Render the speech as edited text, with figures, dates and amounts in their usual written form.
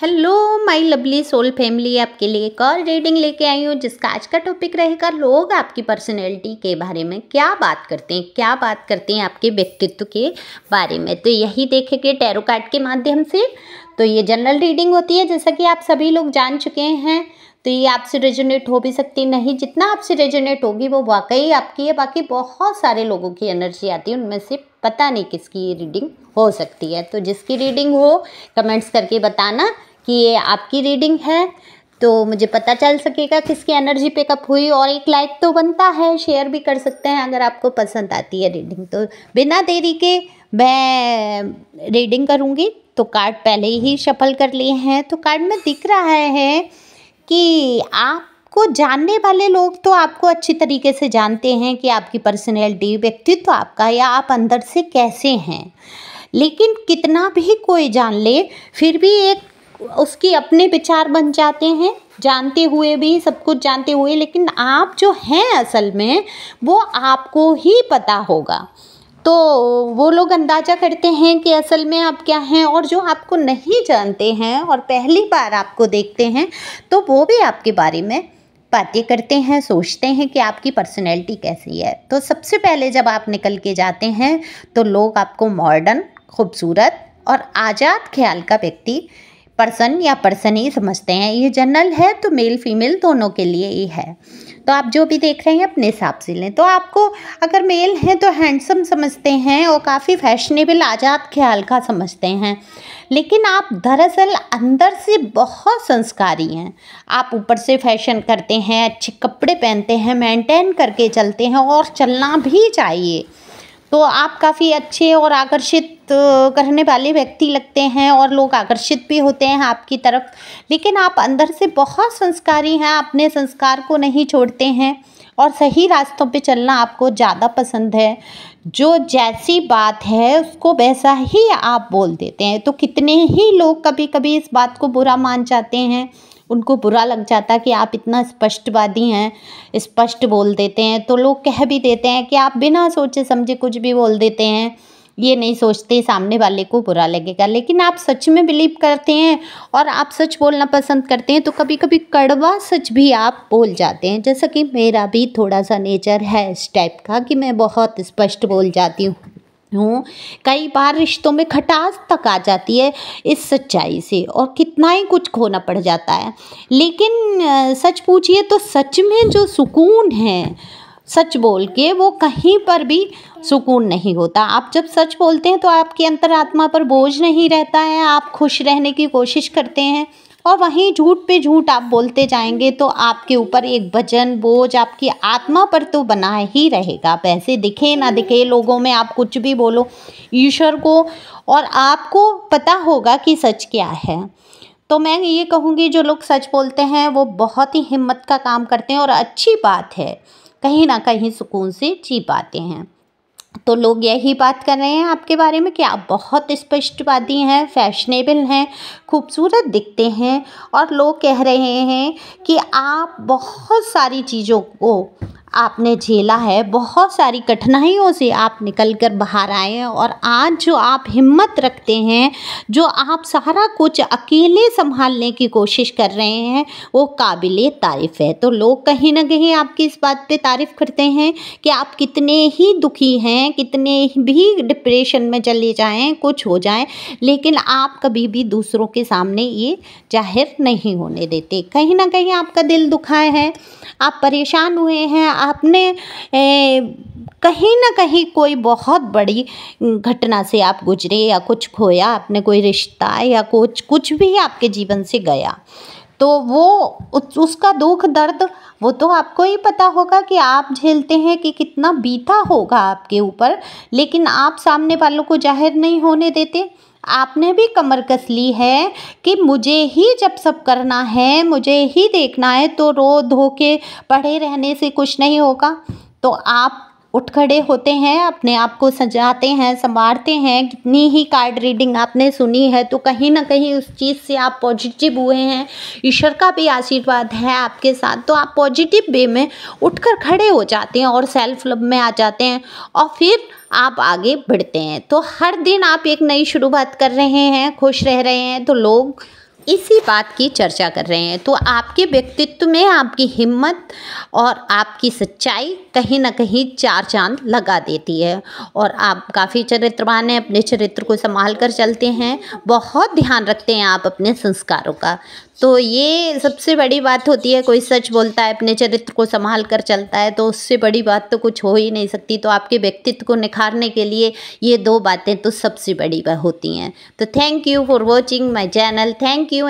Hello my lovely soul family, आपके लिए एक और रीडिंग लेके आई हूँ जिसका आज का टॉपिक रहेगा लोग आपकी पर्सनैलिटी के बारे में क्या बात करते हैं आपके व्यक्तित्व के बारे में। तो यही देखेंगे टैरो कार्ड के माध्यम से। तो ये जनरल रीडिंग होती है, जैसा कि आप सभी लोग जान चुके हैं। तो ये आपसे रेजोनेट हो भी सकती नहीं, जितना आपसे रेजोनेट होगी वो वाकई आपकी है। बाकी बहुत सारे लोगों की एनर्जी आती है, उनमें से पता नहीं किसकी ये रीडिंग हो सकती है। तो जिसकी रीडिंग हो कमेंट्स करके बताना कि ये आपकी रीडिंग है, तो मुझे पता चल सकेगा किसकी एनर्जी पिकअप हुई। और एक लाइक तो बनता है, शेयर भी कर सकते हैं अगर आपको पसंद आती है रीडिंग। तो बिना देरी के मैं रीडिंग करूँगी। तो कार्ड पहले ही शफल कर लिए हैं। तो कार्ड में दिख रहा है कि आपको जानने वाले लोग तो आपको अच्छी तरीके से जानते हैं कि आपकी पर्सनैलिटी, व्यक्तित्व आपका या आप अंदर से कैसे हैं। लेकिन कितना भी कोई जान ले फिर भी एक उसकी अपने विचार बन जाते हैं, जानते हुए भी, सब कुछ जानते हुए। लेकिन आप जो हैं असल में वो आपको ही पता होगा। तो वो लोग अंदाज़ा करते हैं कि असल में आप क्या हैं। और जो आपको नहीं जानते हैं और पहली बार आपको देखते हैं तो वो भी आपके बारे में बातें करते हैं, सोचते हैं कि आपकी पर्सनैलिटी कैसी है। तो सबसे पहले जब आप निकल के जाते हैं तो लोग आपको मॉडर्न, खूबसूरत और आज़ाद ख्याल का व्यक्ति, पर्सन या पर्सन ही समझते हैं। ये जनरल है तो मेल फीमेल दोनों के लिए ही है। तो आप जो भी देख रहे हैं अपने हिसाब से लें। तो आपको अगर मेल हैं तो हैंडसम समझते हैं और काफ़ी फैशनेबल, आज़ाद ख्याल का समझते हैं। लेकिन आप दरअसल अंदर से बहुत संस्कारी हैं। आप ऊपर से फैशन करते हैं, अच्छे कपड़े पहनते हैं, मेंटेन करके चलते हैं और चलना भी चाहिए। तो आप काफ़ी अच्छे और आकर्षित करने वाले व्यक्ति लगते हैं और लोग आकर्षित भी होते हैं आपकी तरफ। लेकिन आप अंदर से बहुत संस्कारी हैं, अपने संस्कार को नहीं छोड़ते हैं और सही रास्तों पे चलना आपको ज़्यादा पसंद है। जो जैसी बात है उसको वैसा ही आप बोल देते हैं। तो कितने ही लोग कभी कभी इस बात को बुरा मान जाते हैं, उनको बुरा लग जाता है कि आप इतना स्पष्टवादी हैं, स्पष्ट बोल देते हैं। तो लोग कह भी देते हैं कि आप बिना सोचे समझे कुछ भी बोल देते हैं, ये नहीं सोचते सामने वाले को बुरा लगेगा। लेकिन आप सच में बिलीव करते हैं और आप सच बोलना पसंद करते हैं। तो कभी कभी कड़वा सच भी आप बोल जाते हैं, जैसा कि मेरा भी थोड़ा सा नेचर है इस टाइप का कि मैं बहुत स्पष्ट बोल जाती हूँ। कई बार रिश्तों में खटास तक आ जाती है इस सच्चाई से और कितना ही कुछ खोना पड़ जाता है। लेकिन सच पूछिए तो सच में जो सुकून है सच बोल के, वो कहीं पर भी सुकून नहीं होता। आप जब सच बोलते हैं तो आपकी अंतरात्मा पर बोझ नहीं रहता है, आप खुश रहने की कोशिश करते हैं। और वहीं झूठ पे झूठ आप बोलते जाएंगे तो आपके ऊपर एक वजन, बोझ आपकी आत्मा पर तो बना ही रहेगा। पैसे दिखे ना दिखे, लोगों में आप कुछ भी बोलो, ईश्वर को और आपको पता होगा कि सच क्या है। तो मैं ये कहूँगी जो लोग सच बोलते हैं वो बहुत ही हिम्मत का काम करते हैं और अच्छी बात है, कहीं ना कहीं सुकून से जी पाते हैं। तो लोग यही बात कर रहे हैं आपके बारे में कि आप बहुत स्पष्टवादी हैं, फैशनेबल हैं, खूबसूरत दिखते हैं। और लोग कह रहे हैं कि आप बहुत सारी चीज़ों को आपने झेला है, बहुत सारी कठिनाइयों से आप निकल कर बाहर आए हैं। और आज जो आप हिम्मत रखते हैं, जो आप सारा कुछ अकेले संभालने की कोशिश कर रहे हैं, वो काबिले तारीफ़ है। तो लोग कहीं ना कहीं आपकी इस बात पे तारीफ़ करते हैं कि आप कितने ही दुखी हैं, कितने भी डिप्रेशन में चले जाएं, कुछ हो जाएं, लेकिन आप कभी भी दूसरों के सामने ये जाहिर नहीं होने देते। कहीं ना कहीं आपका दिल दुखा है, आप परेशान हुए हैं, आपने कहीं ना कहीं कोई बहुत बड़ी घटना से आप गुजरे या कुछ खोया, आपने कोई रिश्ता या कुछ भी आपके जीवन से गया। तो वो उसका दुख दर्द वो तो आपको ही पता होगा कि आप झेलते हैं कि कितना बीता होगा आपके ऊपर। लेकिन आप सामने वालों को जाहिर नहीं होने देते। आपने भी कमर कस ली है कि मुझे ही जब सब करना है, मुझे ही देखना है, तो रो धो के पड़े रहने से कुछ नहीं होगा। तो आप उठ खड़े होते हैं, अपने आप को सजाते हैं, संवारते हैं। कितनी ही कार्ड रीडिंग आपने सुनी है तो कहीं ना कहीं उस चीज़ से आप पॉजिटिव हुए हैं, ईश्वर का भी आशीर्वाद है आपके साथ। तो आप पॉजिटिव वे में उठकर खड़े हो जाते हैं और सेल्फ लव में आ जाते हैं और फिर आप आगे बढ़ते हैं। तो हर दिन आप एक नई शुरुआत कर रहे हैं, खुश रह रहे हैं, तो लोग इसी बात की चर्चा कर रहे हैं। तो आपके व्यक्तित्व में आपकी हिम्मत और आपकी सच्चाई कहीं ना कहीं चार चांद लगा देती है और आप काफ़ी चरित्रवान हैं, अपने चरित्र को संभाल कर चलते हैं, बहुत ध्यान रखते हैं आप अपने संस्कारों का। तो ये सबसे बड़ी बात होती है। कोई सच बोलता है, अपने चरित्र को संभाल कर चलता है, तो उससे बड़ी बात तो कुछ हो ही नहीं सकती। तो आपके व्यक्तित्व को निखारने के लिए ये दो बातें तो सबसे बड़ी होती हैं। तो thank you for watching my channel. Thank you.